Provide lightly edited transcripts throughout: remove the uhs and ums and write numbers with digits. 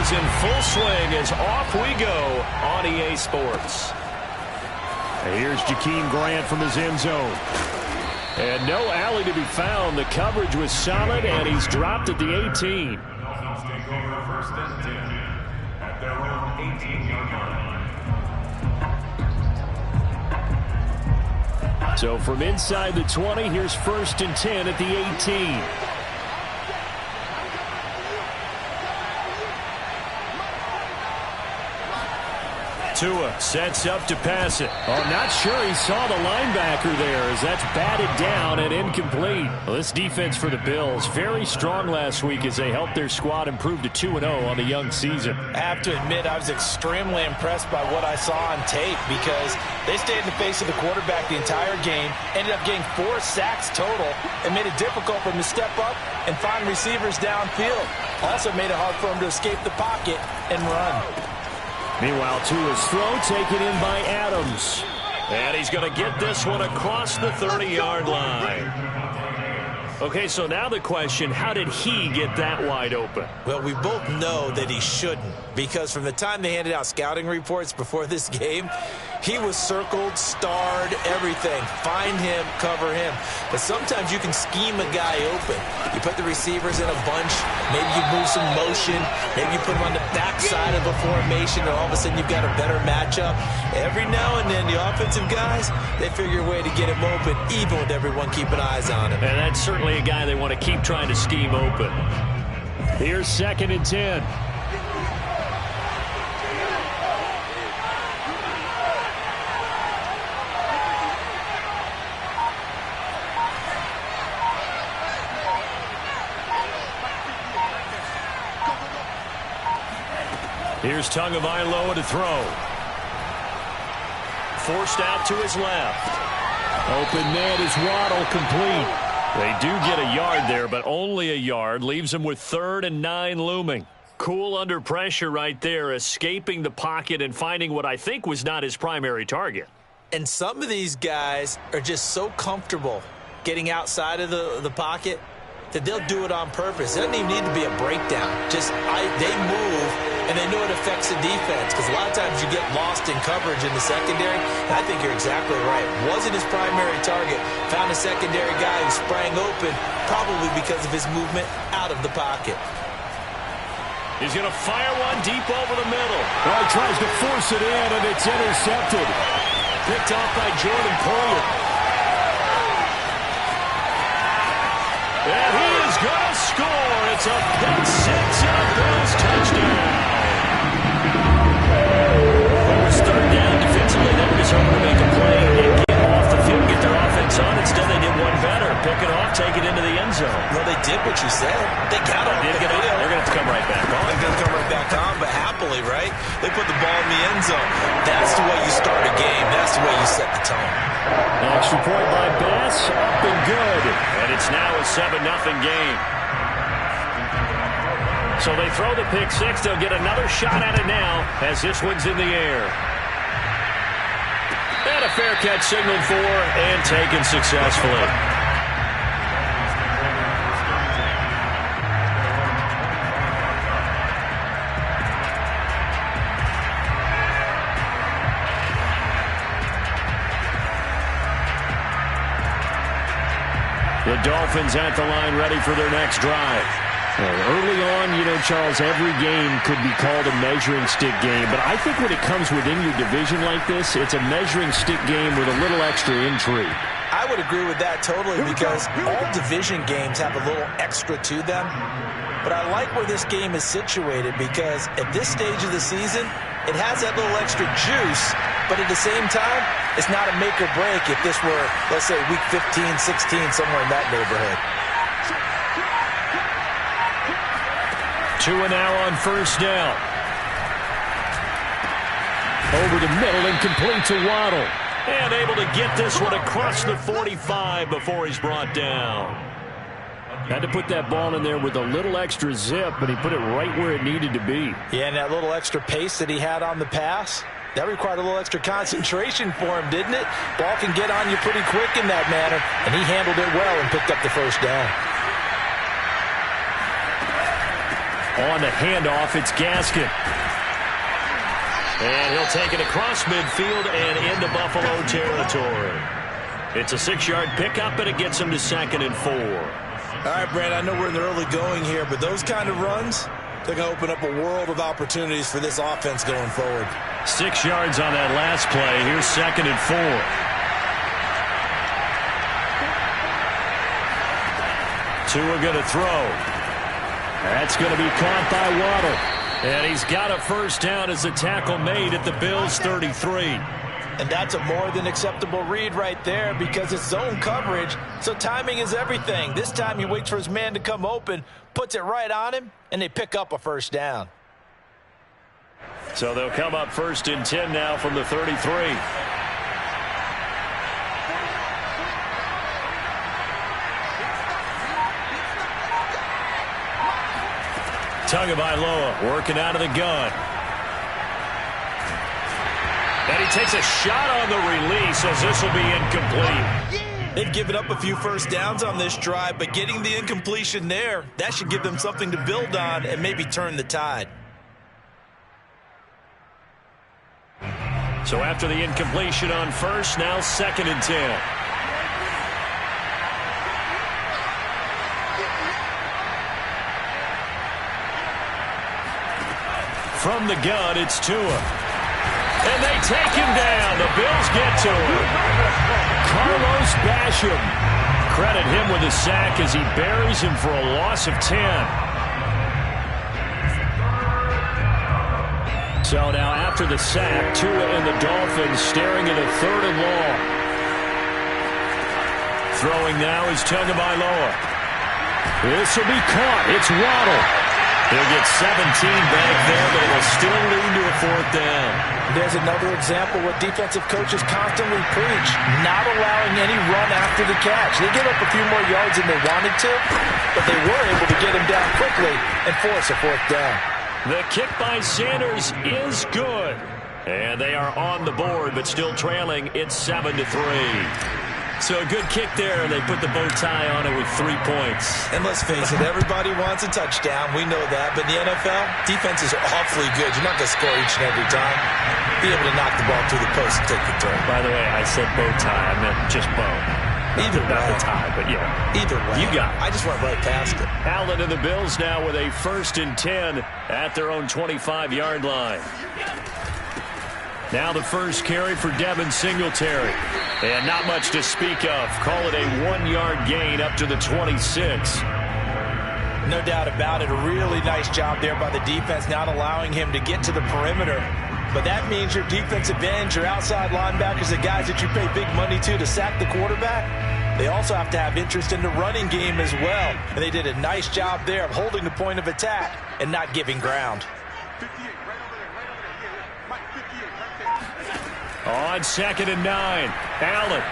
is in full swing as off we go on EA Sports. Here's Jakeem Grant from his end zone. And no alley to be found. The coverage was solid, and he's dropped at the 18. So from inside the 20, here's 1st and 10 at the 18. Tua sets up to pass it. Oh, not sure he saw the linebacker there as that's batted down and incomplete. Well, this defense for the Bills, very strong last week as they helped their squad improve to 2-0 on the young season. I have to admit, I was extremely impressed by what I saw on tape because they stayed in the face of the quarterback the entire game, ended up getting 4 sacks total, and made it difficult for him to step up and find receivers downfield. Also made it hard for him to escape the pocket and run. Meanwhile, Tua's throw taken in by Adams. And he's going to get this one across the 30-yard line. Okay, so now the question, how did he get that wide open? Well, we both know that he shouldn't, because from the time they handed out scouting reports before this game, he was circled, starred, everything. Find him, cover him. But sometimes you can scheme a guy open. You put the receivers in a bunch, maybe you move some motion, maybe you put them on the backside of a formation, and all of a sudden you've got a better matchup. Every now and then, the offensive guys, they figure a way to get him open, even with everyone keeping eyes on him. And that's certainly a guy they want to keep trying to scheme open. Here's 2nd and 10. Here's Tagovailoa to throw. Forced out to his left. Open man is Waddle, complete. They do get a yard there, but only a yard. Leaves them with 3rd and 9 looming. Cool under pressure right there, escaping the pocket and finding what I think was not his primary target. And some of these guys are just so comfortable getting outside of the pocket that they'll do it on purpose. It doesn't even need to be a breakdown. They move, and they know it affects the defense, because a lot of times you get lost in coverage in the secondary. And I think you're exactly right. Wasn't his primary target. Found a secondary guy who sprang open, probably because of his movement out of the pocket. He's going to fire one deep over the middle. Well, he tries to force it in, and it's intercepted. Picked off by Jordan Poyer. And he is going to score. It's a pick six and a Bills touchdown. It was 3rd down defensively. They were just hoping to make a play and get off the field, get their offense on. Instead, they did one better. Pick it off, take it into the end zone. Well, they did what you said. They got it. They're going to have to come right back on. They're going to come right back on, but happily, right? They put the ball in the end zone. That's the way you start a game. That's the way you set the tone. Extra point by Bass, up and good. And it's now a 7-0 game. So they throw the pick six. They'll get another shot at it now as this one's in the air. And a fair catch signaled for and taken successfully. The Dolphins at the line ready for their next drive. Early on, Charles, every game could be called a measuring stick game. But I think when it comes within your division like this, it's a measuring stick game with a little extra intrigue. I would agree with that totally because all division games have a little extra to them. But I like where this game is situated because at this stage of the season, it has that little extra juice. But at the same time, it's not a make or break if this were, let's say, week 15, 16, somewhere in that neighborhood. Tua now on 1st down. Over the middle and complete to Waddle. And able to get this one across the 45 before he's brought down. Had to put that ball in there with a little extra zip, but he put it right where it needed to be. Yeah, and that little extra pace that he had on the pass, that required a little extra concentration for him, didn't it? Ball can get on you pretty quick in that manner, and he handled it well and picked up the 1st down. On the handoff, it's Gaskin. And he'll take it across midfield and into Buffalo territory. It's a 6-yard pickup, and it gets him to 2nd and 4. All right, Brad, I know we're in the early going here, but those kind of runs, they're going to open up a world of opportunities for this offense going forward. 6 yards on that last play. Here's 2nd and 4. Tua going to throw. That's going to be caught by Waddle. And he's got a first down as a tackle made at the Bills' 33. And that's a more than acceptable read right there because it's zone coverage, so timing is everything. This time he waits for his man to come open, puts it right on him, and they pick up a first down. So they'll come up 1st and 10 now from the 33. Tagovailoa working out of the gun. And he takes a shot on the release as this will be incomplete. They've given up a few first downs on this drive, but getting the incompletion there, that should give them something to build on and maybe turn the tide. So after the incompletion on first, now 2nd and 10. From the gun, it's Tua. And they take him down. The Bills get to him. Carlos Basham. Credit him with a sack as he buries him for a loss of 10. So now after the sack, Tua and the Dolphins staring at a 3rd and long. Throwing now is Tagovailoa. This will be caught. It's Waddle. He'll get 17 back there, but it'll still lead to a 4th down. There's another example what defensive coaches constantly preach, not allowing any run after the catch. They give up a few more yards than they wanted to, but they were able to get him down quickly and force a 4th down. The kick by Sanders is good. And they are on the board, but still trailing. It's 7-3. So a good kick there, and they put the bow tie on it with 3 points. And let's face it, everybody wants a touchdown. We know that. But in the NFL, defenses are awfully good. You're not going to score each and every time. Be able to knock the ball through the post and take the throw. By the way, I said bow tie. I meant just bow. Either way. Not the tie, but yeah. Either way. You got it. I just went right past it. Allen and the Bills now with a 1st and 10 at their own 25-yard line. Now the first carry for Devin Singletary. And not much to speak of. Call it a 1-yard gain up to the 26. No doubt about it. A really nice job there by the defense, not allowing him to get to the perimeter. But that means your defensive ends, your outside linebackers, the guys that you pay big money to sack the quarterback, they also have to have interest in the running game as well. And they did a nice job there of holding the point of attack and not giving ground. On 2nd and 9, Allen.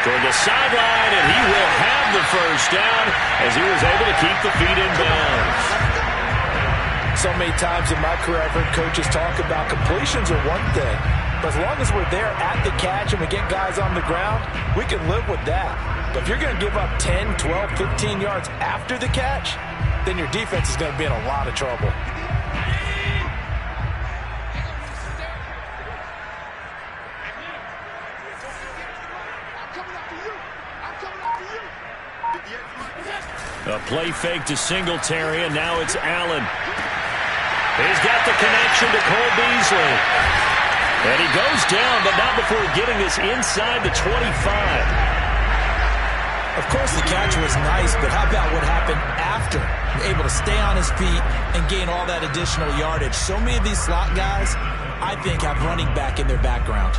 Toward the sideline, and he will have the first down as he was able to keep the feet in bounds. So many times in my career I've heard coaches talk about completions are one thing, but as long as we're there at the catch and we get guys on the ground, we can live with that. But if you're going to give up 10, 12, 15 yards after the catch, then your defense is going to be in a lot of trouble. A play fake to Singletary, and now it's Allen. He's got the connection to Cole Beasley. And he goes down, but not before getting this inside the 25. Of course, the catch was nice, but how about what happened after? Able to stay on his feet and gain all that additional yardage. So many of these slot guys, I think, have running back in their background.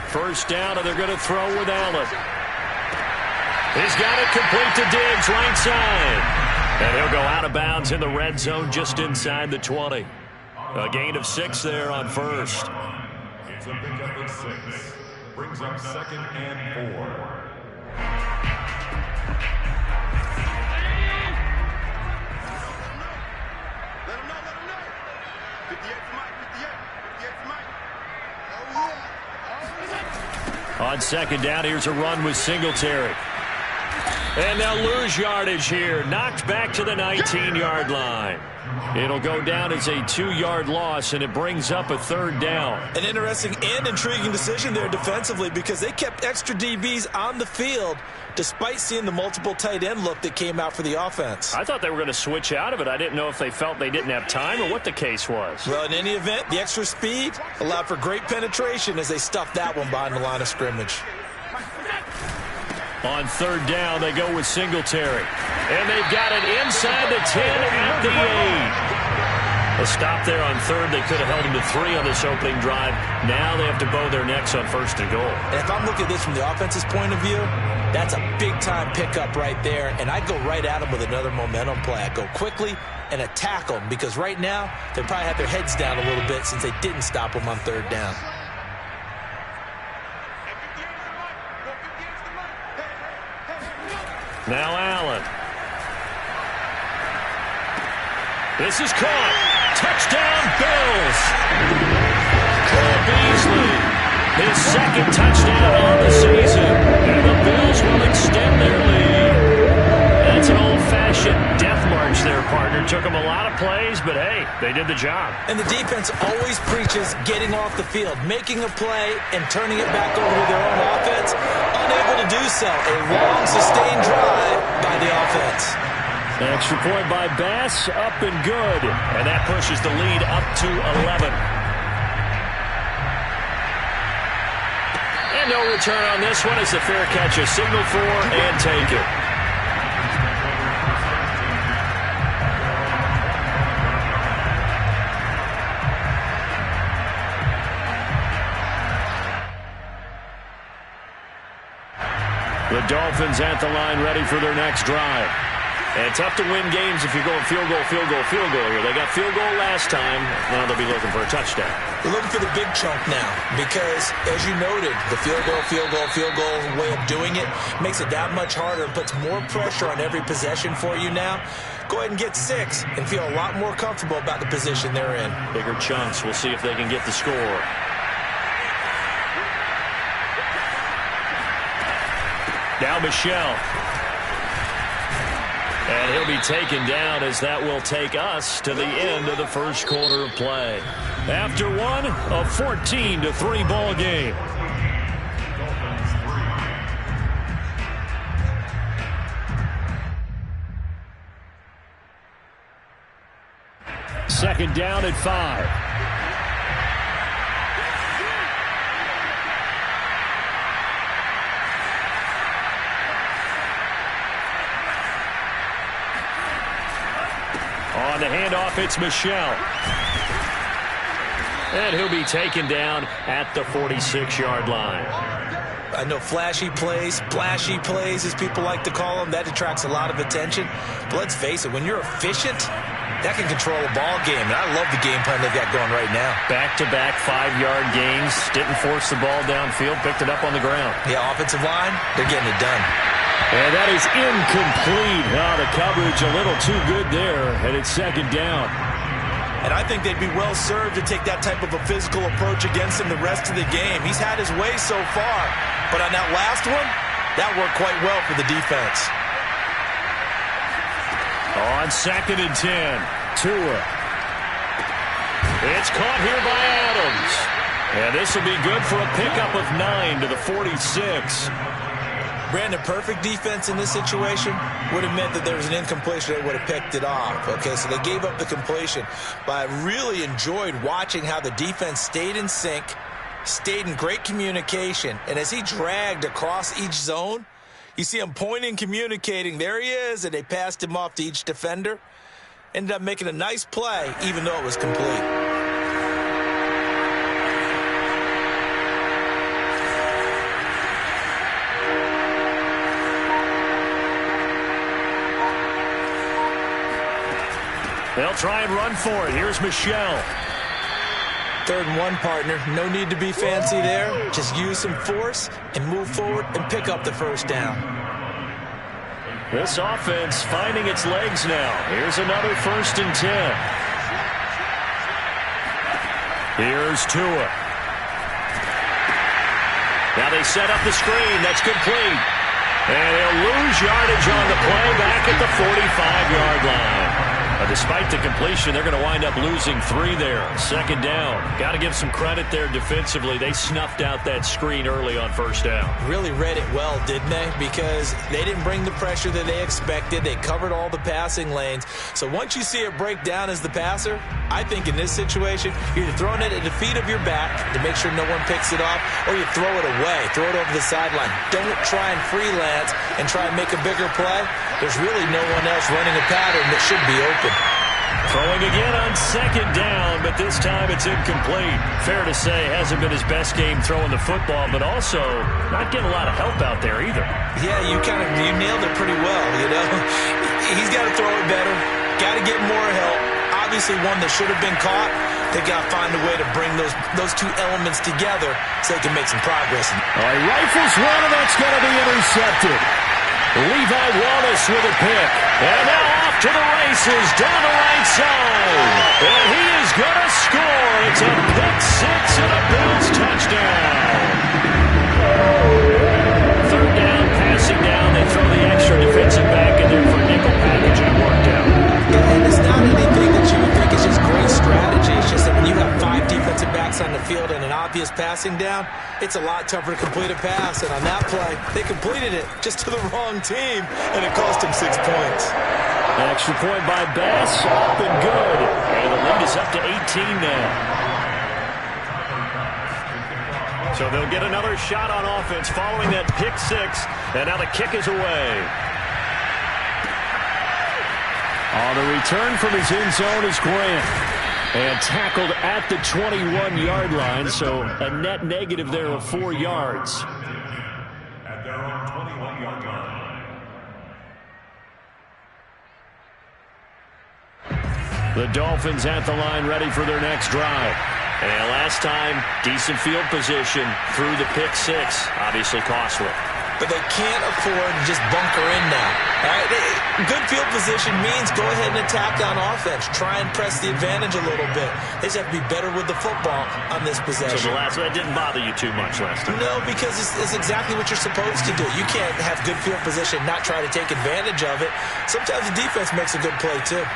First down, and they're going to throw with Allen. He's got it complete to Diggs, right side. And he'll go out of bounds in the red zone just inside the 20. A gain of 6 there on first. It's a pickup of 6. Brings up 2nd and 4. On second down, here's a run with Singletary. And they'll lose yardage here. Knocked back to the 19-yard line. It'll go down as a 2-yard loss, and it brings up a third down. An interesting and intriguing decision there defensively because they kept extra DBs on the field despite seeing the multiple tight end look that came out for the offense. I thought they were going to switch out of it. I didn't know if they felt they didn't have time or what the case was. Well, in any event, the extra speed allowed for great penetration as they stuffed that one behind the line of scrimmage. On third down, they go with Singletary. And they've got it inside the 10 at the 8. A stop there on third. They could have held them to 3 on this opening drive. Now they have to bow their necks on first and goal. And if I'm looking at this from the offense's point of view, that's a big-time pickup right there. And I go right at them with another momentum play. I go quickly and attack them because right now they probably have their heads down a little bit since they didn't stop them on third down. Now Allen. This is caught. Touchdown, Bills. Cole Beasley. His second touchdown on the season. And the Bills will extend their lead. That's an old-fashioned death march there, partner. Took them a lot of plays, but hey, they did the job. And the defense always preaches getting off the field, making a play, and turning it back over to their own offense. Unable to do so. A long, sustained drive by the offense. Extra point by Bass, up and good. And that pushes the lead up to 11. And no return on this one as the fair catch is signaled for and taken. The Dolphins at the line ready for their next drive. And tough to win games if you're going field goal, field goal, field goal here. They got field goal last time. Now they'll be looking for a touchdown. They're looking for the big chunk now because, as you noted, the field goal, field goal way of doing it makes it that much harder and puts more pressure on every possession for you now. Go ahead and get 6 and feel a lot more comfortable about the position they're in. Bigger chunks. We'll see if they can get the score. Now Michelle. And he'll be taken down as that will take us to the end of the first quarter of play. After one, a 14-3 ball game. Second down at 5. On the handoff, it's Michelle. And he'll be taken down at the 46-yard line. I know flashy plays, splashy plays, as people like to call them, that attracts a lot of attention. But let's face it, when you're efficient, that can control a ball game. And I love the game plan they've got going right now. Back-to-back 5-yard gains. Didn't force the ball downfield. Picked it up on the ground. Yeah, offensive line, they're getting it done. And that is incomplete. Oh, the coverage a little too good there, and it's second down. And I think they'd be well served to take that type of a physical approach against him the rest of the game. He's had his way so far, but on that last one, that worked quite well for the defense. On second and 10, Tua. It's caught here by Adams. And this will be good for a pickup of 9 to the 46. Brandon, perfect defense in this situation would have meant that there was an incompletion. They would have picked it off. Okay, so they gave up the completion. But I really enjoyed watching how the defense stayed in sync, stayed in great communication. And as he dragged across each zone, you see him pointing, communicating. There he is, and they passed him off to each defender. Ended up making a nice play, even though it was complete. They'll try and run for it. Here's Michelle. 3rd and 1, partner. No need to be fancy there. Just use some force and move forward and pick up the first down. This offense finding its legs now. Here's another 1st and 10. Here's Tua. Now they set up the screen. That's complete. And he'll lose yardage on the play back at the 45-yard line. Despite the completion, they're going to wind up losing 3 there. Second down. Got to give some credit there defensively. They snuffed out that screen early on first down. Really read it well, didn't they? Because they didn't bring the pressure that they expected. They covered all the passing lanes. So once you see it break down as the passer, I think in this situation, you're either throwing it at the feet of your back to make sure no one picks it off, or you throw it away, throw it over the sideline. Don't try and freelance and try and make a bigger play. There's really no one else running a pattern that should be open. Throwing again on second down, but this time it's incomplete. Fair to say, hasn't been his best game throwing the football, but also not getting a lot of help out there either. Yeah, you nailed it pretty well, you know. He's got to throw it better, got to get more help. Obviously one that should have been caught. They got to find a way to bring those two elements together so they can make some progress. All right, rifles one, and that's going to be intercepted. Levi Wallace with a pick. And now off to the races down the right side. And he is going to score. It's a pick six and a Bills touchdown. Third down, passing down. They throw the extra defensive back in there for nickel package, and it worked out. And it's not anything that you would think is just great strategy. It's just that when you have 5 defensive backs on the field and an obvious passing down, it's a lot tougher to complete a pass. And on that play, they completed it just to the wrong team, and it cost them 6 points. An extra point by Bass, up and good. And the lead is up to 18 now. So they'll get another shot on offense following that pick six, and now the kick is away. On the return from his end zone is Grant. And tackled at the 21-yard line, so a net negative there of 4 yards. At their own 21-yard line. The Dolphins at the line ready for their next drive. And last time, decent field position through the pick six. Obviously costly. But they can't afford to just bunker in now. All right? Good field position means go ahead and attack on offense. Try and press the advantage a little bit. They just have to be better with the football on this possession. So that didn't bother you too much last time? No, because it's exactly what you're supposed to do. You can't have good field position, not try to take advantage of it. Sometimes the defense makes a good play, too.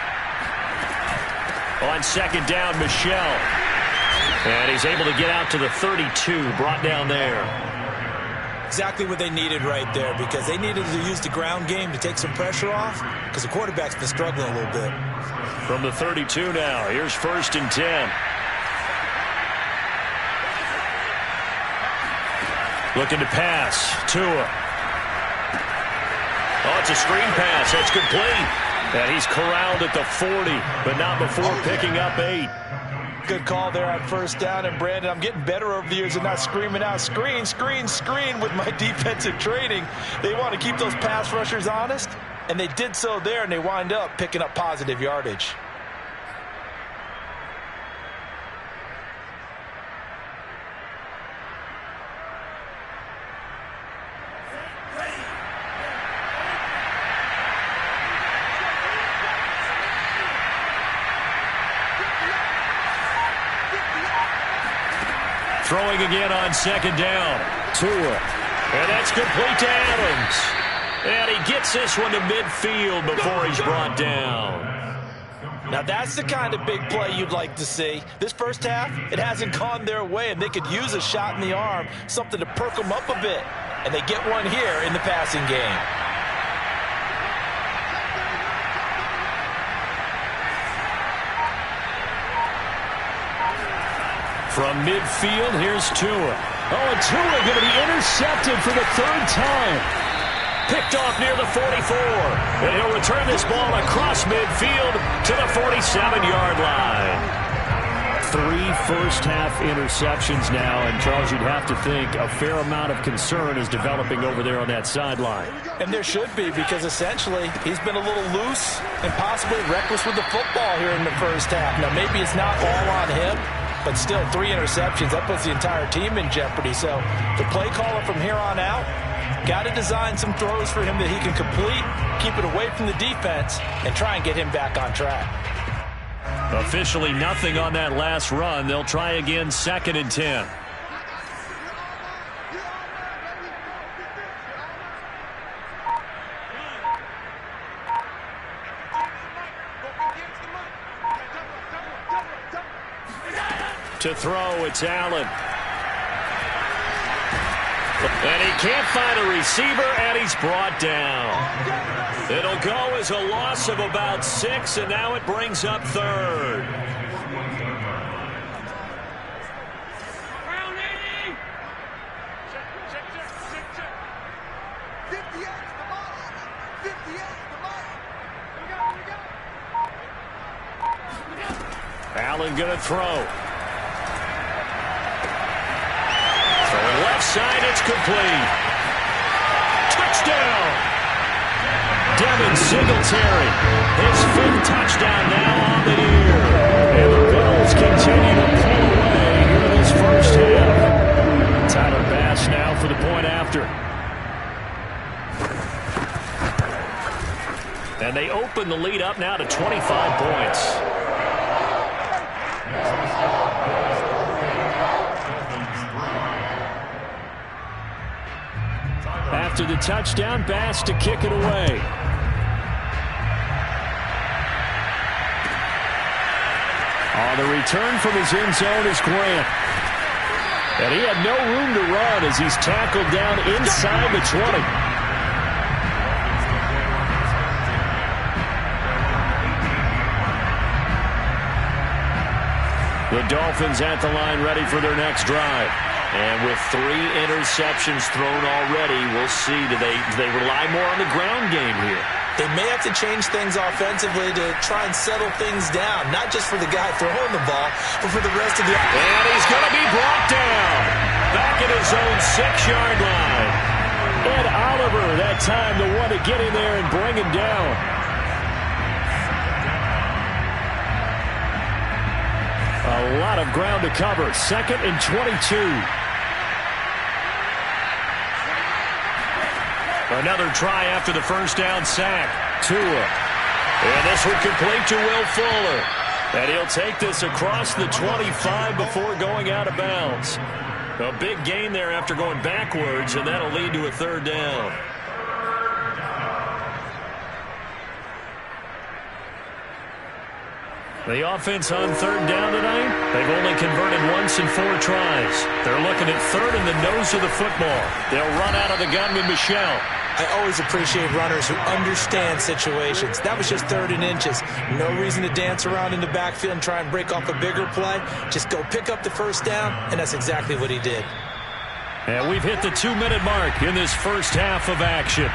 On second down, Michel. And he's able to get out to the 32, brought down there. Exactly what they needed right there, because they needed to use the ground game to take some pressure off, because the quarterback's been struggling a little bit. From the 32 now, here's 1st and 10. Looking to pass. Tua. Oh, it's a screen pass. That's complete. And he's corralled at the 40, but not before picking up 8. Good call there on first down. And, Brandon, I'm getting better over the years and not screaming out, screen, screen, screen with my defensive training. They want to keep those pass rushers honest, and they did so there, and they wind up picking up positive yardage. Throwing again on second down. Tua. And that's complete to Adams. And he gets this one to midfield before he's brought down. Now that's the kind of big play you'd like to see. This first half, it hasn't gone their way, and they could use a shot in the arm, something to perk them up a bit. And they get one here in the passing game. From midfield, here's Tua. Oh, and Tua going to be intercepted for the 3rd time. Picked off near the 44. And he'll return this ball across midfield to the 47-yard line. 3 first-half interceptions now, and Charles, you'd have to think a fair amount of concern is developing over there on that sideline. And there should be, because essentially he's been a little loose and possibly reckless with the football here in the first half. Now, maybe it's not all on him, but still 3 interceptions. That puts the entire team in jeopardy. So the play caller from here on out got to design some throws for him that he can complete, keep it away from the defense, and try and get him back on track. Officially nothing on that last run. They'll try again, 2nd and 10. To throw, it's Allen. And he can't find a receiver, and he's brought down. It'll go as a loss of about 6, and now it brings up 3rd. Allen going to throw. Throwing left side, it's complete. Touchdown! Devin Singletary, his 5th touchdown now on the year. And the Bills continue to pull away here in this first half. Tyler Bass now for the point after. And they open the lead up now to 25 points. After the touchdown, Bass to kick it away. On the return from his end zone is Grant. And he had no room to run as he's tackled down inside the 20. The Dolphins at the line ready for their next drive. And with 3 interceptions thrown already, we'll see. Do they rely more on the ground game here? They may have to change things offensively to try and settle things down, not just for the guy throwing the ball, but for the rest of the... And he's going to be brought down back at his own 6-yard line. Ed Oliver, that time, the one to get in there and bring him down. A lot of ground to cover. 2nd and 22. Another try after the first down sack. Tua. And this one complete to Will Fuller. And he'll take this across the 25 before going out of bounds. A big gain there after going backwards, and that'll lead to a 3rd down. The offense on 3rd down tonight, they've only converted once in 4 tries. They're looking at 3rd in the nose of the football. They'll run out of the gun with Michel. I always appreciate runners who understand situations. That was just 3rd and inches. No reason to dance around in the backfield and try and break off a bigger play. Just go pick up the first down, and that's exactly what he did. And we've hit the 2-minute mark in this first half of action.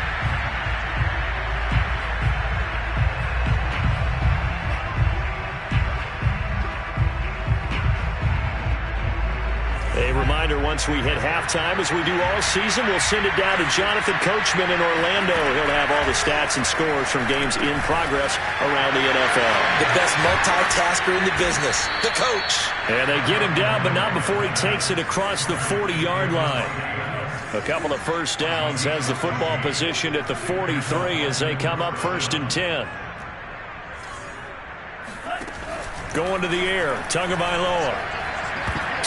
A reminder, once we hit halftime, as we do all season, we'll send it down to Jonathan Coachman in Orlando. He'll have all the stats and scores from games in progress around the NFL. The best multitasker in the business, the coach. And they get him down, but not before he takes it across the 40-yard line. A couple of first downs, has the football positioned at the 43 as they come up 1st and 10. Going to the air, Tagovailoa.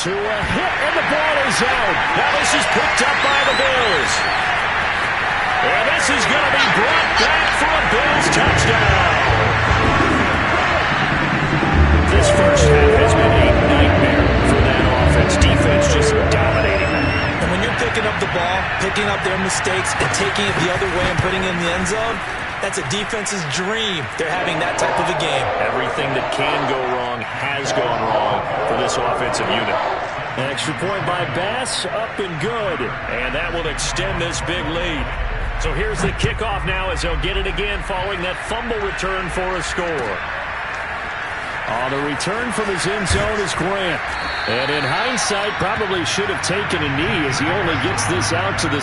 To a hit, and the ball is out. Now this is picked up by the Bills. And this is going to be brought back for a Bills touchdown. This first half has been a nightmare for that offense. Defense just dominating them. And when you're picking up the ball, picking up their mistakes, and taking it the other way and putting it in the end zone, that's a defense's dream. They're having that type of a game. Everything that can go wrong has gone wrong for this offensive unit. An extra point by Bass, up and good. And that will extend this big lead. So here's the kickoff now as they'll get it again following that fumble return for a score. On the return from his end zone is Grant. And in hindsight, probably should have taken a knee as he only gets this out to the...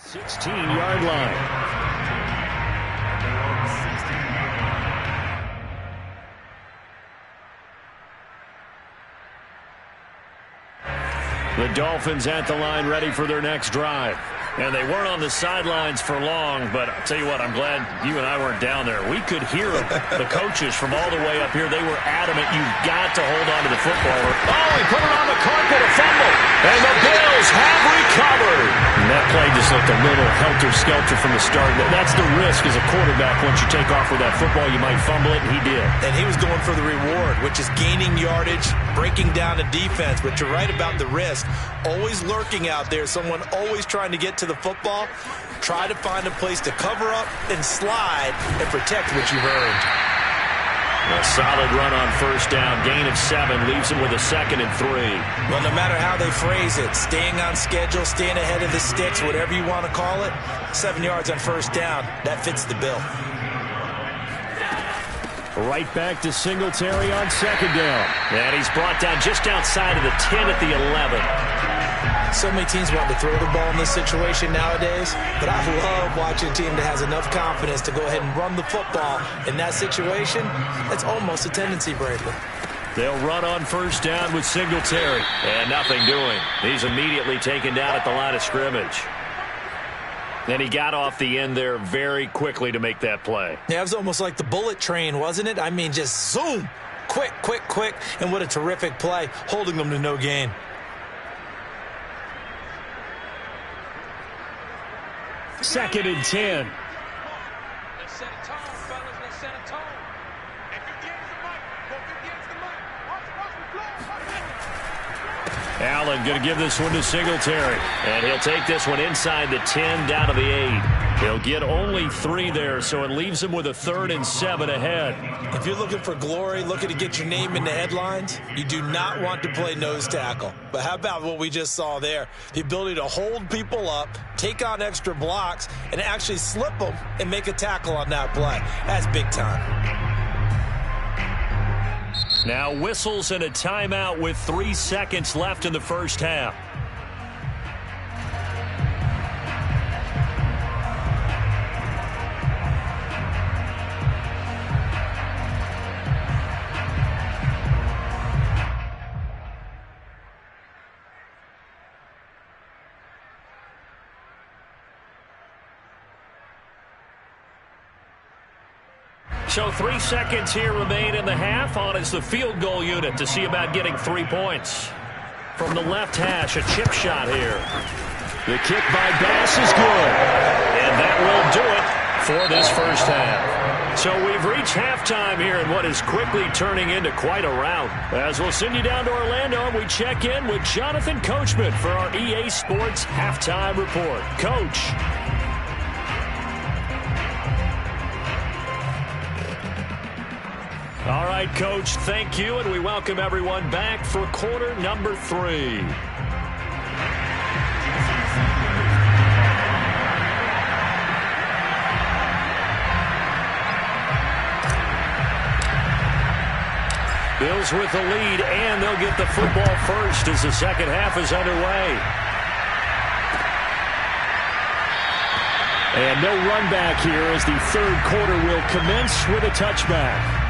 16-yard line. The Dolphins at the line ready for their next drive. And they weren't on the sidelines for long, but I'll tell you what, I'm glad you and I weren't down there. We could hear the coaches from all the way up here. They were adamant, you've got to hold on to the football. Oh, he put it on the carpet, a fumble. And the Bills have recovered. And that play just looked a little helter-skelter from the start. That's the risk as a quarterback. Once you take off with that football, you might fumble it, and he did. And he was going for the reward, which is gaining yardage, breaking down the defense. But you're right about the risk. Always lurking out there, someone always trying to get to the football. Try to find a place to cover up and slide and protect what you've earned. A solid run on first down. Gain of 7 leaves him with a 2nd and 3. Well, no matter how they phrase it, staying on schedule, staying ahead of the sticks, whatever you want to call it, 7 yards on first down, that fits the bill. Right back to Singletary on 2nd down. And he's brought down just outside of the 10 at the 11. So many teams want to throw the ball in this situation nowadays, but I love watching a team that has enough confidence to go ahead and run the football in that situation. That's almost a tendency, Bradley. They'll run on first down with Singletary. And nothing doing. He's immediately taken down at the line of scrimmage. And he got off the end there very quickly to make that play. Yeah, it was almost like the bullet train, wasn't it? I mean, just zoom. Quick, quick, quick. And what a terrific play, holding them to no gain. Second and 10. Let's set a tone, fellas. Let's set a tone. If you get the mic, go against the mic. Allen going to give this one to Singletary. And he'll take this one inside the 10 down to the 8. He'll get only 3 there, so it leaves him with a 3rd and 7 ahead. If you're looking for glory, looking to get your name in the headlines, you do not want to play nose tackle. But how about what we just saw there? The ability to hold people up, take on extra blocks, and actually slip them and make a tackle on that play. That's big time. Now whistles and a timeout with 3 seconds left in the first half. So 3 seconds here remain in the half. On is the field goal unit to see about getting 3 points. From the left hash, a chip shot here. The kick by Bass is good. And that will do it for this first half. So we've reached halftime here in what is quickly turning into quite a rout. As we'll send you down to Orlando, and we check in with Jonathan Coachman for our EA Sports Halftime Report. Coach. All right, Coach, thank you, and we welcome everyone back for quarter number 3. Bills with the lead, and they'll get the football first as the second half is underway. And no run back here as the third quarter will commence with a touchback.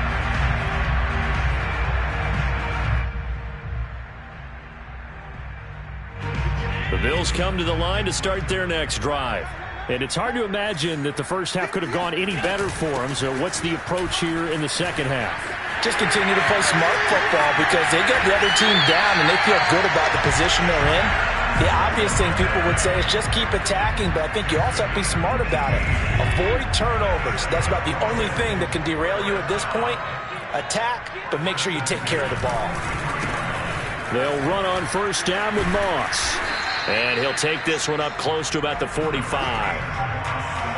The Bills come to the line to start their next drive. And it's hard to imagine that the first half could have gone any better for them. So what's the approach here in the second half? Just continue to play smart football because they get the other team down and they feel good about the position they're in. The obvious thing people would say is just keep attacking, but I think you also have to be smart about it. Avoid turnovers. That's about the only thing that can derail you at this point. Attack, but make sure you take care of the ball. They'll run on first down with Moss. And he'll take this one up close to about the 45.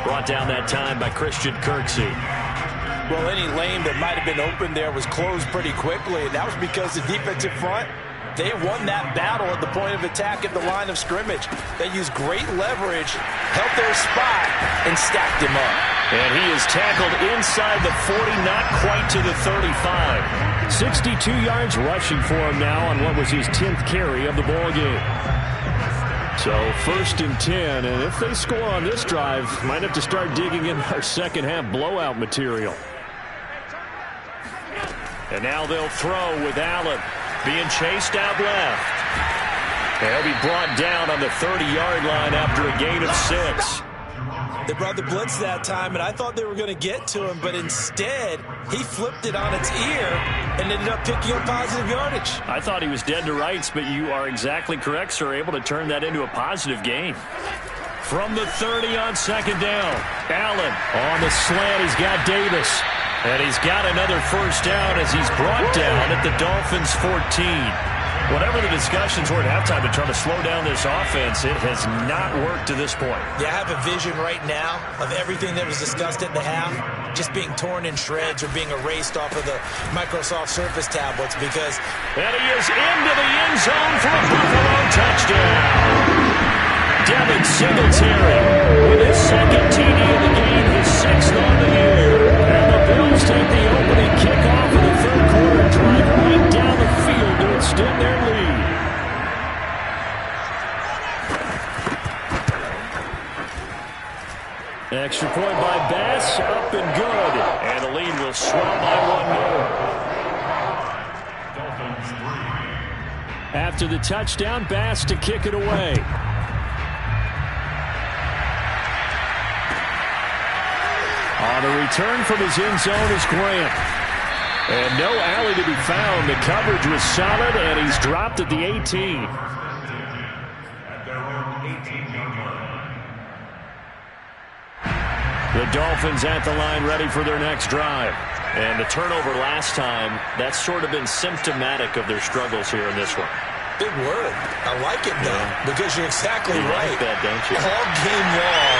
Brought down that time by Christian Kirksey. Well, any lane that might have been open there was closed pretty quickly. And that was because the defensive front, they won that battle at the point of attack at the line of scrimmage. They used great leverage, held their spot, and stacked him up. And he is tackled inside the 40, not quite to the 35. 62 yards rushing for him now on what was his 10th carry of the ball game. So 1st and 10, and if they score on this drive, might have to start digging in our second half blowout material. And now they'll throw with Allen being chased out left. And he'll be brought down on the 30-yard line after a gain of 6. They brought the blitz that time, and I thought they were going to get to him, but instead he flipped it on its ear and ended up picking up positive yardage. I thought he was dead to rights, but you are exactly correct, sir, able to turn that into a positive gain. From the 30 on 2nd down, Allen on the slant. He's got Davis, and he's got another 1st down as he's brought down at the Dolphins' 14. Whatever the discussions were at halftime to try to slow down this offense, it has not worked to this point. Yeah, I have a vision right now of everything that was discussed at the half just being torn in shreds or being erased off of the Microsoft Surface tablets because... And he is into the end zone for a Buffalo touchdown. Devin Singletary with his 2nd TD of the game, his 6th on the year. And the Bills take the opening kickoff of the 3rd quarter, drive right down the field to extend their lead. Extra point by Bass, up and good. And the lead will swell by 1 more. After the touchdown, Bass to kick it away. On the return from his end zone is Grant. And no alley to be found. The coverage was solid, and he's dropped at the 18. The Dolphins at the line ready for their next drive. And the turnover last time, that's sort of been symptomatic of their struggles here in this one. Big word. I like it, though, because you're exactly right. Like that, don't you? All game long,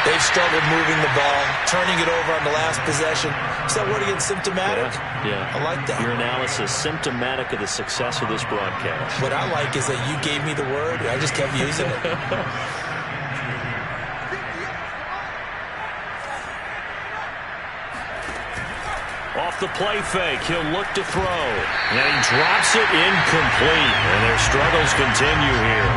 they've struggled moving the ball, turning it over on the last possession. Is that word again, symptomatic? Yeah. I like that. Your analysis, symptomatic of the success of this broadcast. What I like is that you gave me the word, and I just kept using it. Off the play fake, he'll look to throw. And he drops it incomplete. And their struggles continue here.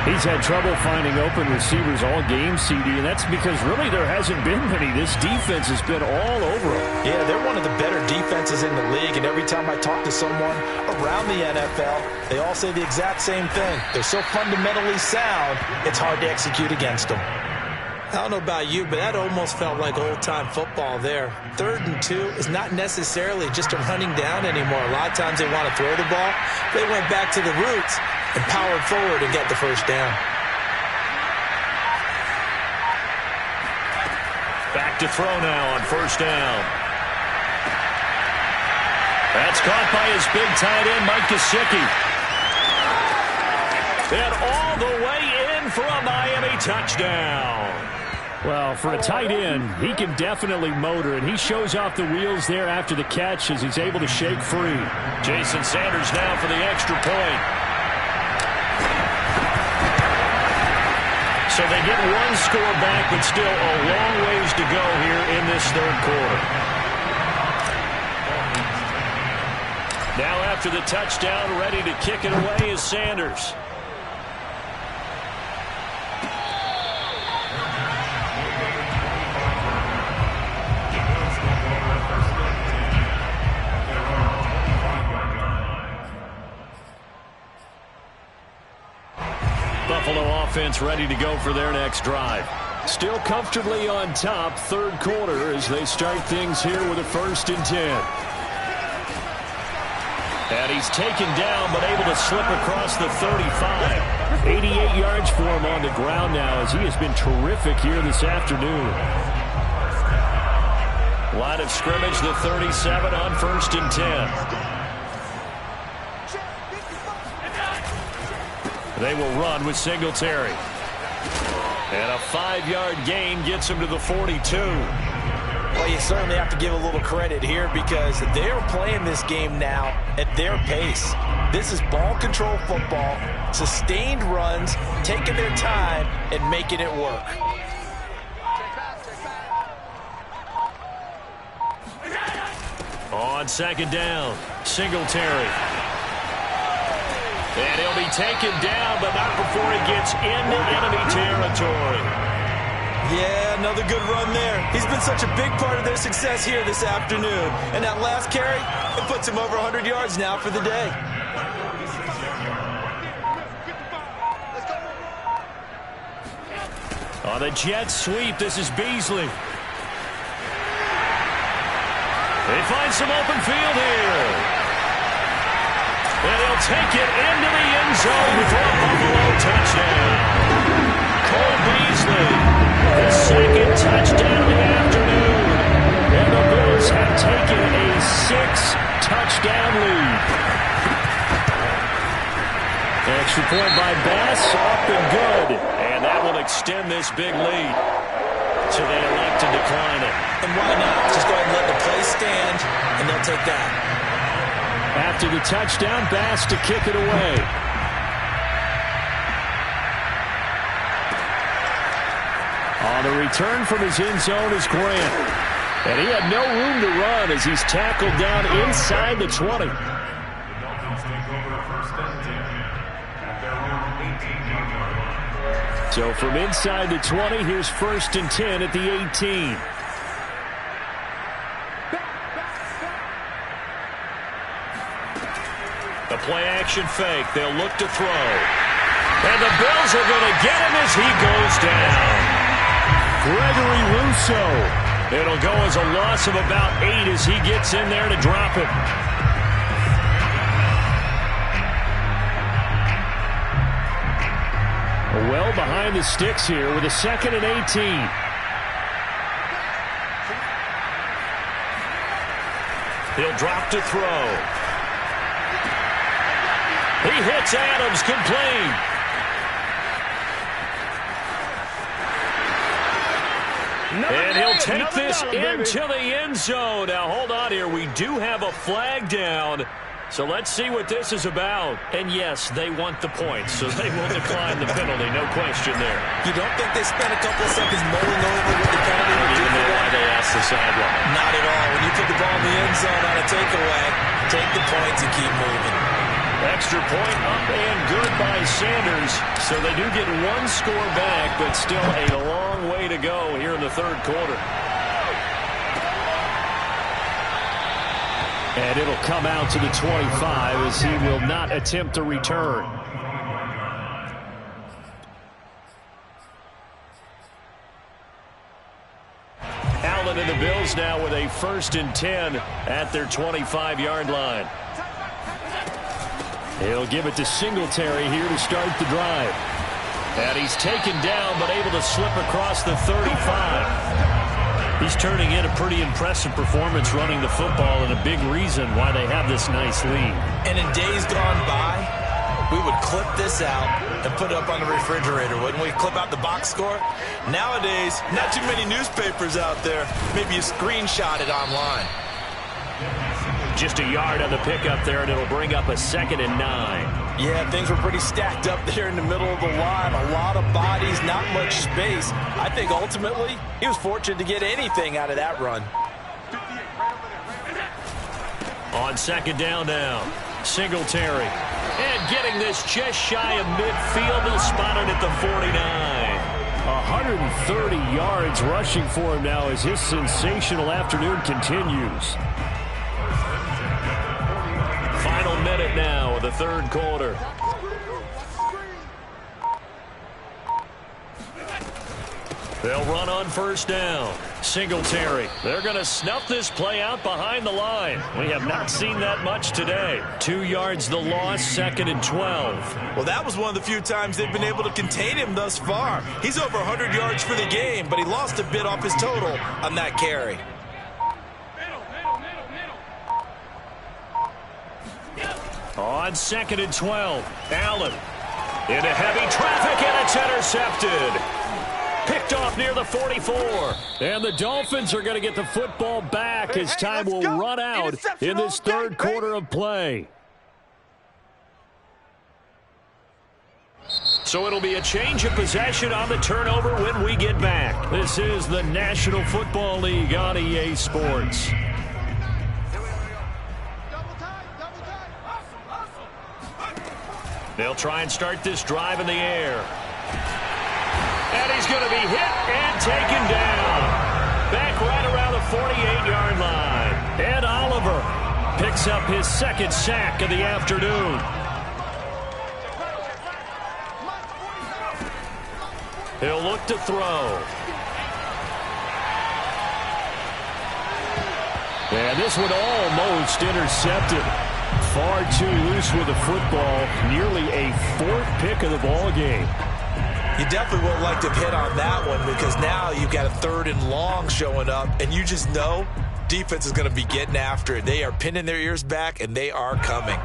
He's had trouble finding open receivers all game, CD, and that's because really there hasn't been many. This defense has been all over him. Yeah, they're one of the better defenses in the league, and every time I talk to someone around the NFL, they all say the exact same thing. They're so fundamentally sound, it's hard to execute against them. I don't know about you, but that almost felt like old-time football there. 3rd and 2 is not necessarily just a running down anymore. A lot of times they want to throw the ball. They went back to the roots and powered forward and got the 1st down. Back to throw now on 1st down. That's caught by his big tight end, Mike Gesicki. And all the way in for a Miami touchdown. Well, for a tight end, he can definitely motor, and he shows off the wheels there after the catch as he's able to shake free. Jason Sanders now for the extra point. So they get 1 score back, but still a long ways to go here in this 3rd quarter. Now after the touchdown, ready to kick it away is Sanders. Buffalo offense ready to go for their next drive. Still comfortably on top, 3rd quarter as they start things here with a 1st and 10. And he's taken down but able to slip across the 35. 88 yards for him on the ground now as he has been terrific here this afternoon. Line of scrimmage, the 37 on 1st and 10. They will run with Singletary. And a 5-yard gain gets him to the 42. Well, you certainly have to give a little credit here because they're playing this game now at their pace. This is ball control football, sustained runs, taking their time and making it work. On 2nd down, Singletary. And he'll be taken down, but not before he gets into enemy territory. Yeah, another good run there. He's been such a big part of their success here this afternoon. And that last carry, it puts him over 100 yards now for the day. On the jet sweep, this is Beasley. They find some open field here. And he'll take it into the end zone for a Buffalo touchdown. Cole Beasley, the second touchdown of the afternoon. And the Bills have taken a 6-touchdown lead. Extra point by Bass, up and good. And that will extend this big lead. So they elect to decline it. And why not? Just go ahead and let the play stand, and they'll take that. After the touchdown, Bass to kick it away. On the return from his end zone is Grant. And he had no room to run as he's tackled down inside the 20. The Dolphins take over first and 10 at their own 18-yard line. So from inside the 20, here's first and 10 at the 18. The play-action fake. They'll look to throw. And the Bills are going to get him as he goes down. Gregory Rousseau. It'll go as a loss of about 8 as he gets in there to drop it. Well behind the sticks here with a 2nd and 18. He'll drop to throw. He hits Adams, complete. And he'll take this into the end zone. Now, hold on here. We do have a flag down. So let's see what this is about. And yes, they want the points, so they will decline the penalty. No question there. You don't think they spent a couple of seconds mulling over what the penalty would do? Even know why they asked the sideline. Not at all. When you put the ball in the end zone on a takeaway, take the points and keep moving. Extra point up and good by Sanders. So they do get one score back, but still a long way to go here in the third quarter. And it'll come out to the 25 as he will not attempt a return. Allen and the Bills now with a 1st and 10 at their 25-yard line. He'll give it to Singletary here to start the drive. And he's taken down but able to slip across the 35. He's turning in a pretty impressive performance running the football and a big reason why they have this nice lead. And in days gone by, we would clip this out and put it up on the refrigerator, wouldn't we? Clip out the box score. Nowadays, not too many newspapers out there. Maybe you screenshot it online. Just a yard on the pickup there, and it'll bring up a 2nd and 9. Yeah, things were pretty stacked up there in the middle of the line. A lot of bodies, not much space. I think ultimately he was fortunate to get anything out of that run. On 2nd down now, Singletary. And getting this just shy of midfield, they'll spot it at the 49. 130 yards rushing for him now as his sensational afternoon continues. Final minute now of the third quarter. They'll run on 1st down. Singletary. They're going to snuff this play out behind the line. We have not seen that much today. 2 yards the loss, 2nd and 12. Well, that was one of the few times they've been able to contain him thus far. He's over 100 yards for the game, but he lost a bit off his total on that carry. On 2nd and 12, Allen into heavy traffic, and it's intercepted. Picked off near the 44. And the Dolphins are going to get the football back as time will run out in this third quarter of play. So it'll be a change of possession on the turnover when we get back. This is the National Football League on EA Sports. They'll try and start this drive in the air. And he's going to be hit and taken down. Back right around the 48-yard line. Ed Oliver picks up his second sack of the afternoon. He'll look to throw. And this one almost intercepted. Far too loose with the football. Nearly a fourth pick of the ball game. You definitely would like to hit on that one because now you've got a 3rd and long showing up, and you just know defense is going to be getting after it. They are pinning their ears back, and they are coming.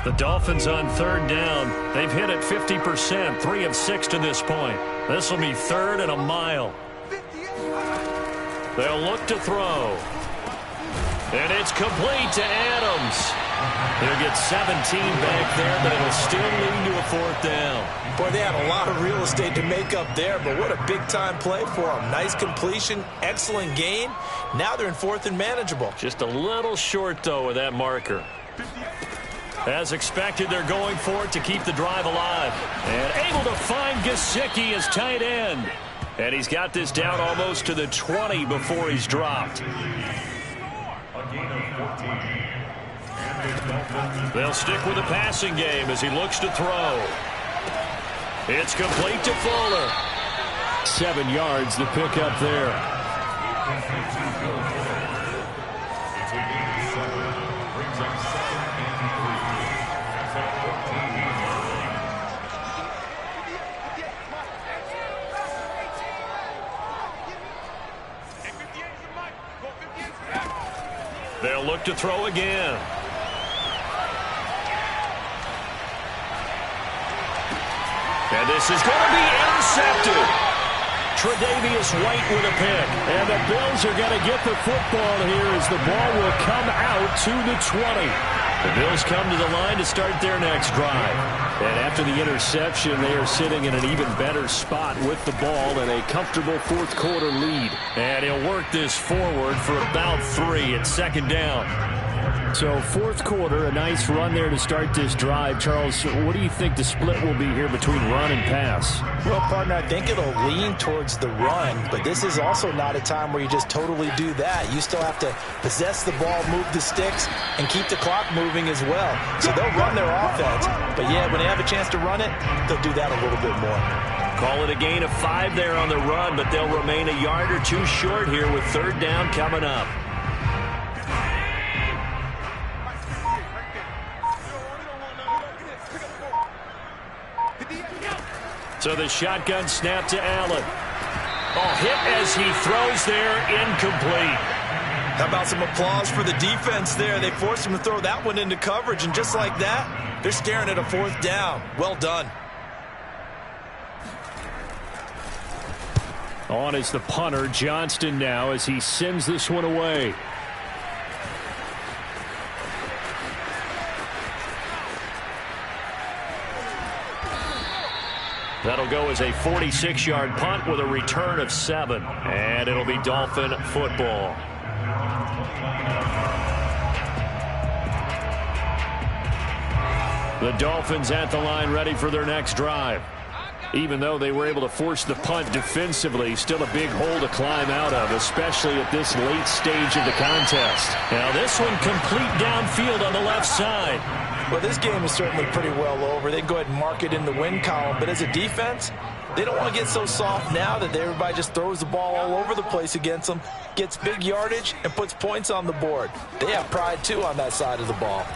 The Dolphins on 3rd down. They've hit it 50%, 3 of 6 to this point. This will be 3rd and a mile. They'll look to throw. And it's complete to Adams. He'll get 17 back there, but it'll still lead to a 4th down. Boy, they had a lot of real estate to make up there, but what a big-time play for them. Nice completion, excellent gain. Now they're in 4th and manageable. Just a little short, though, with that marker. As expected, they're going for it to keep the drive alive. And able to find Gesicki as tight end. And he's got this down almost to the 20 before he's dropped. They'll stick with the passing game as he looks to throw. It's complete to Fuller. 7 yards to pick up there. They'll look to throw again. And this is going to be intercepted. Tre'Davious White with a pick. And the Bills are going to get the football here as the ball will come out to the 20. The Bills come to the line to start their next drive. And after the interception, they are sitting in an even better spot with the ball and a comfortable 4th quarter lead. And he'll work this forward for about 3 at 2nd down. So 4th quarter, a nice run there to start this drive. Charles, what do you think the split will be here between run and pass? Well, partner, I think it'll lean towards the run, but this is also not a time where you just totally do that. You still have to possess the ball, move the sticks, and keep the clock moving as well. So they'll run their offense, but yeah, when they have a chance to run it, they'll do that a little bit more. Call it a gain of 5 there on the run, but they'll remain a yard or 2 short here with 3rd down coming up. So the shotgun snap to Allen. Oh, hit as he throws there, incomplete. How about some applause for the defense there? They forced him to throw that one into coverage, and just like that, they're staring at a 4th down. Well done. On is the punter, Johnston now, as he sends this one away. That'll go as a 46-yard punt with a return of 7. And it'll be Dolphin football. The Dolphins at the line ready for their next drive. Even though they were able to force the punt defensively, still a big hole to climb out of, especially at this late stage of the contest. Now this one complete downfield on the left side. Well, this game is certainly pretty well over. They can go ahead and mark it in the win column. But as a defense, they don't want to get so soft now that everybody just throws the ball all over the place against them, gets big yardage, and puts points on the board. They have pride, too, on that side of the ball.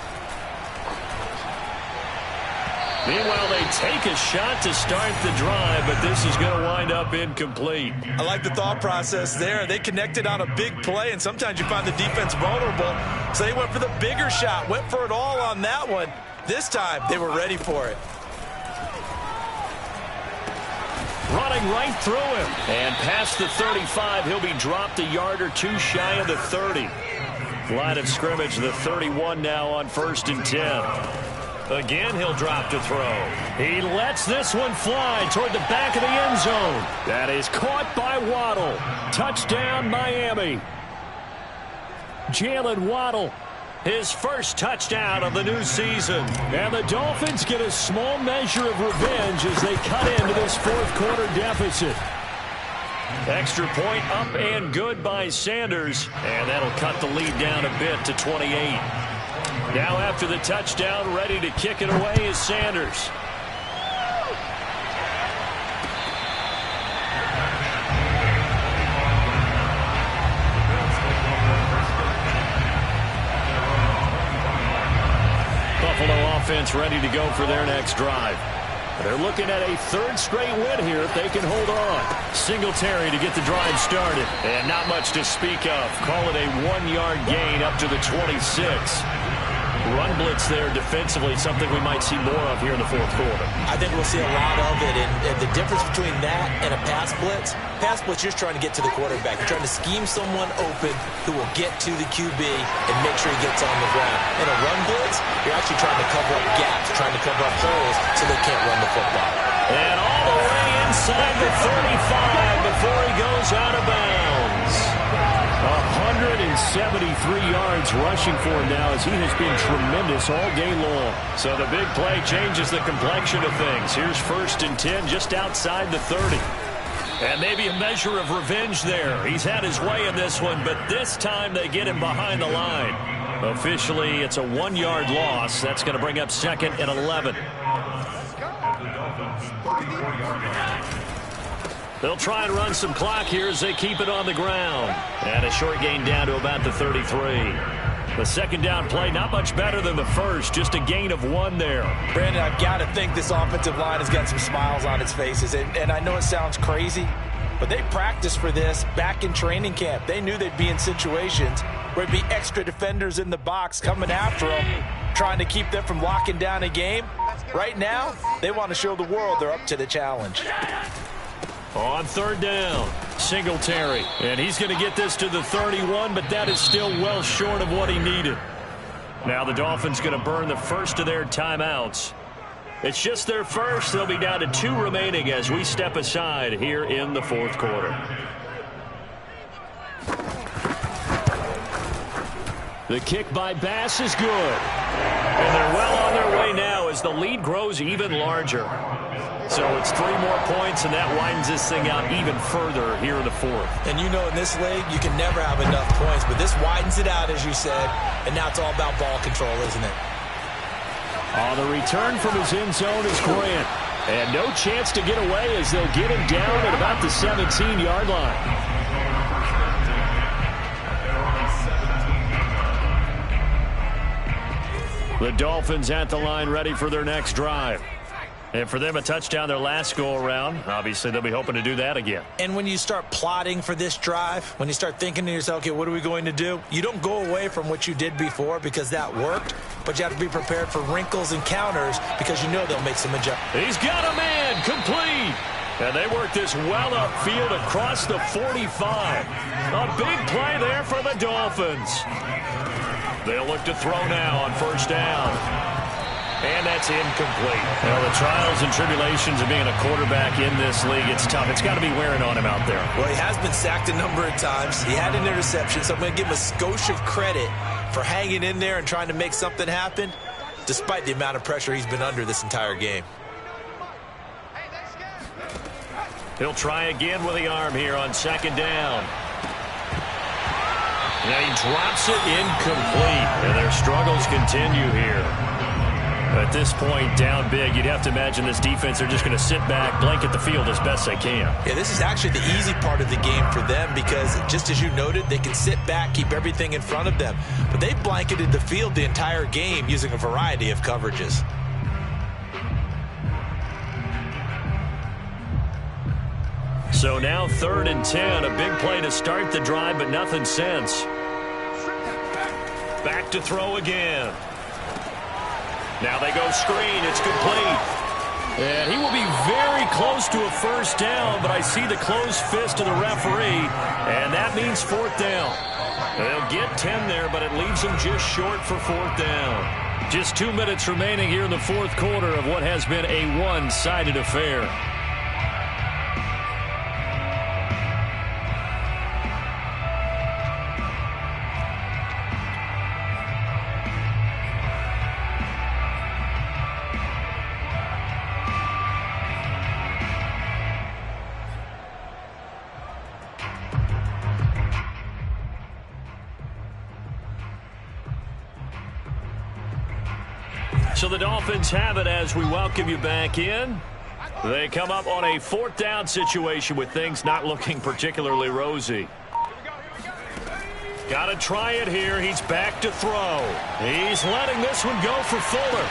Meanwhile, they take a shot to start the drive, but this is going to wind up incomplete. I like the thought process there. They connected on a big play, and sometimes you find the defense vulnerable. So they went for the bigger shot, went for it all on that one. This time, they were ready for it. Running right through him. And past the 35, he'll be dropped a yard or 2 shy of the 30. Line of scrimmage, the 31 now on 1st and 10. Again, he'll drop to throw. He lets this one fly toward the back of the end zone. That is caught by Waddle. Touchdown, Miami. Jalen Waddle his first touchdown of the new season. And the Dolphins get a small measure of revenge as they cut into this fourth quarter deficit. Extra point up and good by Sanders, and that'll cut the lead down a bit to 28. Now after the touchdown, ready to kick it away is Sanders. Buffalo offense ready to go for their next drive. They're looking at a third straight win here if they can hold on. Singletary to get the drive started. And not much to speak of. Call it a 1-yard gain up to the 26. Run blitz there defensively, something we might see more of here in the fourth quarter. I think we'll see a lot of it, and the difference between that and a pass blitz, you're trying to get to the quarterback. You're trying to scheme someone open who will get to the QB and make sure he gets on the ground. In a run blitz, you're actually trying to cover up gaps, trying to cover up holes so they can't run the football. And all the way inside the 35 before he goes out of bounds. 173 yards rushing for him now as he has been tremendous all day long. So the big play changes the complexion of things. Here's 1st and 10 just outside the 30. And maybe a measure of revenge there. He's had his way in this one, but this time they get him behind the line. Officially, it's a 1-yard loss. That's going to bring up 2nd and 11. They'll try and run some clock here as they keep it on the ground. And a short gain down to about the 33. The second down play, not much better than the first, just a gain of 1 there. Brandon, I've got to think this offensive line has got some smiles on its faces. And I know it sounds crazy, but they practiced for this back in training camp. They knew they'd be in situations where there'd be extra defenders in the box coming after them, trying to keep them from locking down a game. Right now, they want to show the world they're up to the challenge. On 3rd down, Singletary. And he's going to get this to the 31, but that is still well short of what he needed. Now the Dolphins going to burn the first of their timeouts. It's just their first. They'll be down to 2 remaining as we step aside here in the fourth quarter. The kick by Bass is good. And they're well on their way now as the lead grows even larger. So it's 3 more points, and that widens this thing out even further here in the fourth. And you know in this league, you can never have enough points, but this widens it out, as you said, and now it's all about ball control, isn't it? The return from his end zone is Grant. And no chance to get away as they'll get him down at about the 17-yard line. The Dolphins at the line ready for their next drive. And for them, a touchdown their last go-around. Obviously, they'll be hoping to do that again. And when you start plotting for this drive, when you start thinking to yourself, okay, what are we going to do? You don't go away from what you did before because that worked, but you have to be prepared for wrinkles and counters because you know they'll make some adjustments. He's got a man complete. And they work this well upfield across the 45. A big play there for the Dolphins. They'll look to throw now on 1st down. And that's incomplete. Well, the trials and tribulations of being a quarterback in this league, it's tough. It's got to be wearing on him out there. Well, he has been sacked a number of times. He had an interception, so I'm going to give him a skosh of credit for hanging in there and trying to make something happen, despite the amount of pressure he's been under this entire game. He'll try again with the arm here on 2nd down. Now he drops it incomplete. And their struggles continue here. At this point, down big, you'd have to imagine this defense, they're just going to sit back, blanket the field as best they can. Yeah, this is actually the easy part of the game for them because, just as you noted, they can sit back, keep everything in front of them. But they've blanketed the field the entire game using a variety of coverages. So now 3rd and 10, a big play to start the drive, but nothing since. Back to throw again. Now they go screen. It's complete. And he will be very close to a 1st down, but I see the closed fist of the referee, and that means 4th down. They'll get 10 there, but it leaves them just short for 4th down. Just 2 minutes remaining here in the fourth quarter of what has been a one-sided affair. So the Dolphins have it as we welcome you back in. They come up on a 4th down situation with things not looking particularly rosy. Got to try it here. He's back to throw. He's letting this one go for Fuller.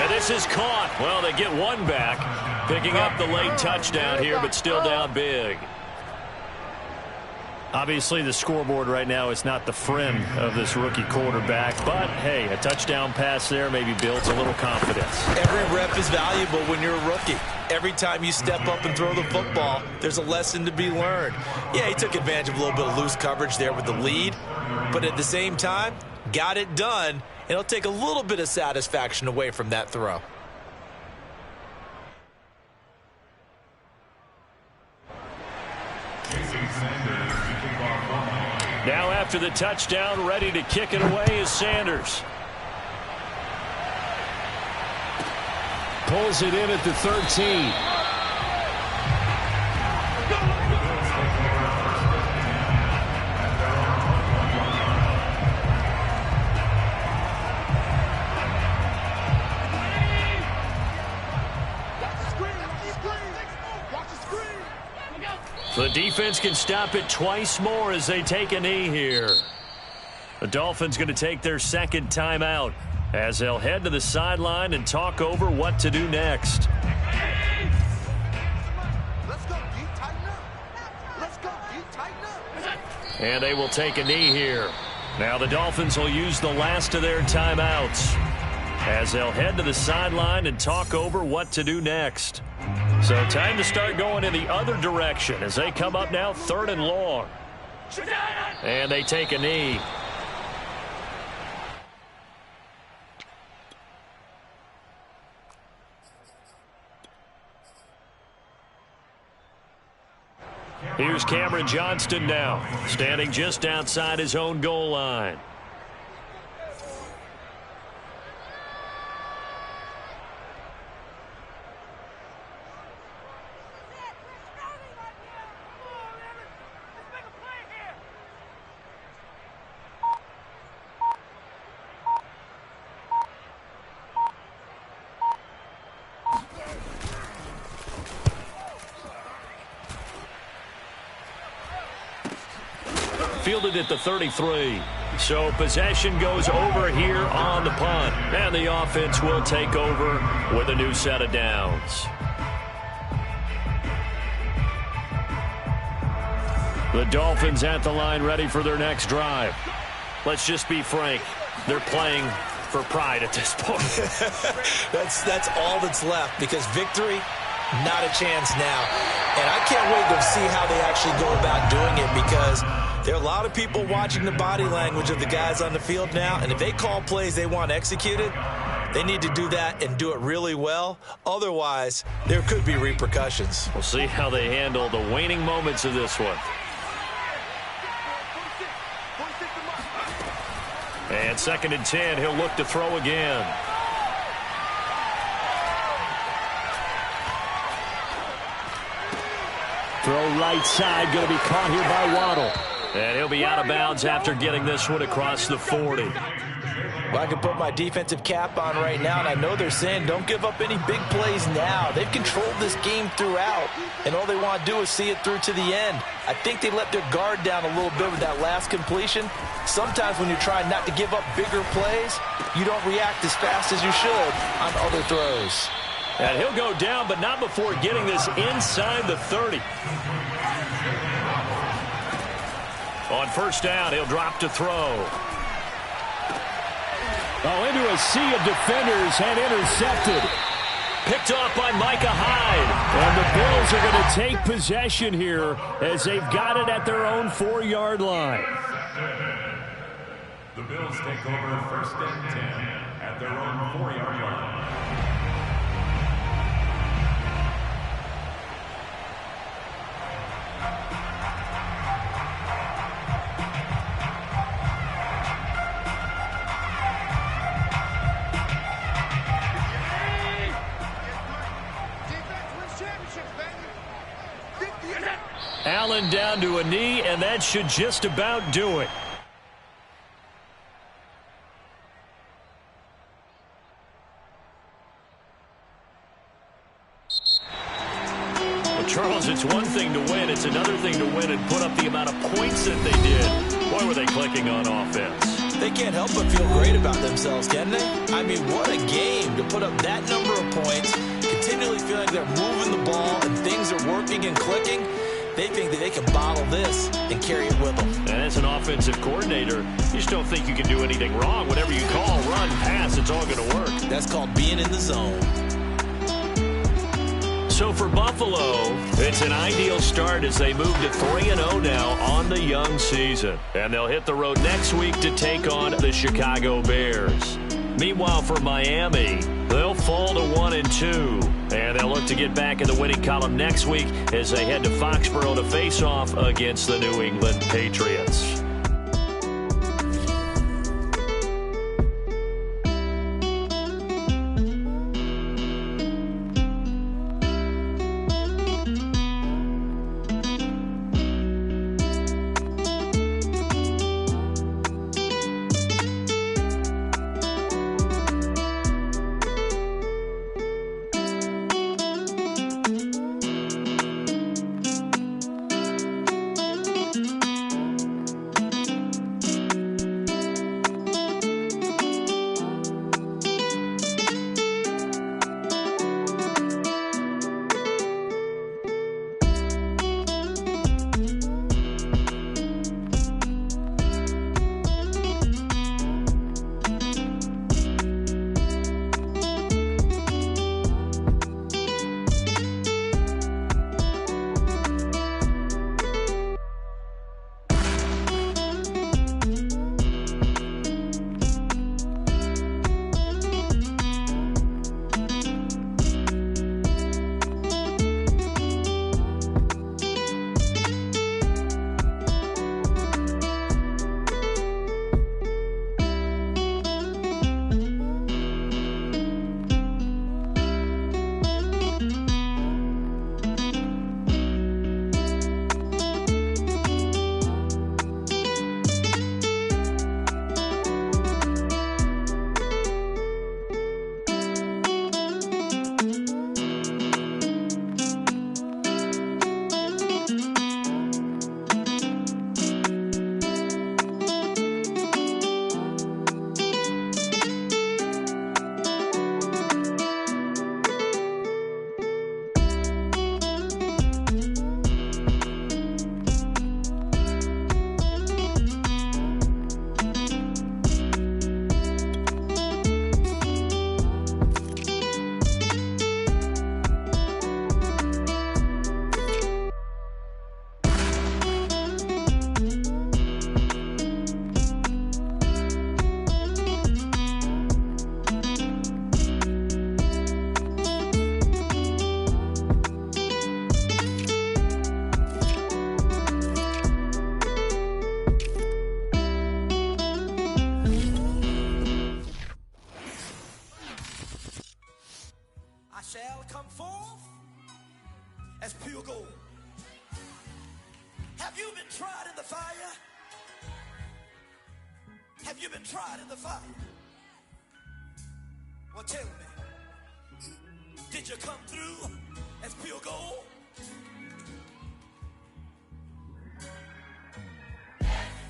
And this is caught. Well, they get one back, picking up the late touchdown here, but still down big. Obviously, the scoreboard right now is not the friend of this rookie quarterback. But, hey, a touchdown pass there maybe builds a little confidence. Every rep is valuable when you're a rookie. Every time you step up and throw the football, there's a lesson to be learned. Yeah, he took advantage of a little bit of loose coverage there with the lead. But at the same time, got it done. And it'll take a little bit of satisfaction away from that throw. Now after the touchdown, ready to kick it away is Sanders. Pulls it in at the 13. The defense can stop it twice more as they take a knee here. The Dolphins going to take their 2nd timeout as they'll head to the sideline and talk over what to do next. And they will take a knee here. Now the Dolphins will use the last of their timeouts as they'll head to the sideline and talk over what to do next. So time to start going in the other direction as they come up now 3rd and long. And they take a knee. Here's Cameron Johnston now, standing just outside his own goal line. Fielded at the 33. So possession goes over here on the punt. And the offense will take over with a new set of downs. The Dolphins at the line ready for their next drive. Let's just be frank. They're playing for pride at this point. That's all that's left because victory, not a chance now. And I can't wait to see how they actually go about doing it because there are a lot of people watching the body language of the guys on the field now, and if they call plays they want executed, they need to do that and do it really well. Otherwise, there could be repercussions. We'll see how they handle the waning moments of this one. And 2nd and 10, he'll look to throw again. Throw right side, going to be caught here by Waddle. And he'll be out of bounds after getting this one across the 40. Well, I can put my defensive cap on right now, and I know they're saying don't give up any big plays now. They've controlled this game throughout, and all they want to do is see it through to the end. I think they let their guard down a little bit with that last completion. Sometimes when you're trying not to give up bigger plays, you don't react as fast as you should on other throws. And he'll go down, but not before getting this inside the 30. On 1st down, he'll drop to throw. Oh, into a sea of defenders and intercepted. Picked off by Micah Hyde. And the Bills are going to take possession here as they've got it at their own 4-yard line. The Bills take over 1st and 10 at their own 4-yard line. Allen down to a knee, and that should just about do it. It's one thing to win. It's another thing to win and put up the amount of points that they did. Boy, were they clicking on offense. They can't help but feel great about themselves, can they? I mean, what a game to put up that number of points, continually feel like they're moving the ball and things are working and clicking. They think that they can bottle this and carry it with them. And as an offensive coordinator, you just don't think you can do anything wrong. Whatever you call, run, pass, it's all going to work. That's called being in the zone. So for Buffalo, it's an ideal start as they move to 3-0 now on the young season. And they'll hit the road next week to take on the Chicago Bears. Meanwhile, for Miami, they'll fall to 1-2. And they'll look to get back in the winning column next week as they head to Foxborough to face off against the New England Patriots. Shall come forth as pure gold. Have you been tried in the fire? Have you been tried in the fire? Well, tell me, did you come through as pure gold?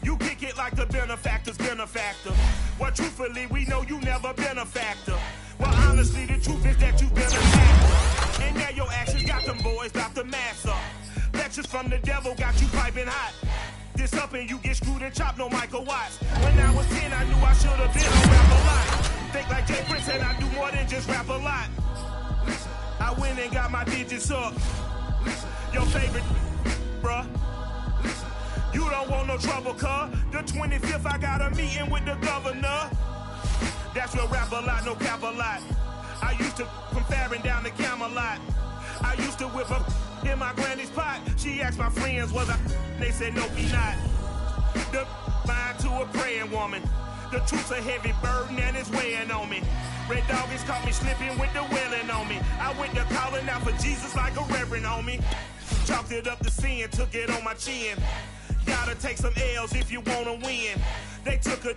You kick it like the benefactor's benefactor. Well, truthfully, we know you never been a factor. Well, honestly, the truth is that you've been a factor. And now your actions got them boys about to mass up. Lectures from the devil got you piping hot. This up and you get screwed and chopped, no Michael Watts. When I was 10, I knew I should have been a rap a lot. Think like Jay Prince and I do more than just rap a lot. I went and got my digits up. Your favorite, bruh. You don't want no trouble, cuz. The 25th, I got a meeting with the governor. That's real rap a lot, no cap a lot. I used to from Farron down to Camelot. I used to whip up in my granny's pot. She asked my friends, was I? They said, no, we not. The mind to a praying woman. The truth's a heavy burden and it's weighing on me. Red Doggies caught me slipping with the wailing on me. I went to calling out for Jesus like a reverend on me. Chalked it up to sin, took it on my chin. Gotta take some L's if you wanna win. They took a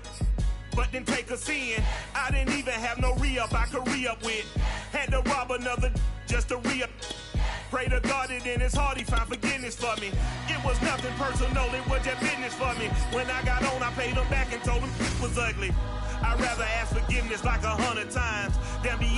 but didn't take a sin. I didn't even have no re-up I could re-up with. Had to rob another just to re-up. Pray to God that in his heart he found forgiveness for me. It was nothing personal, it was just business for me. When I got on, I paid him back and told him it was ugly. I'd rather ask forgiveness like 100 times than be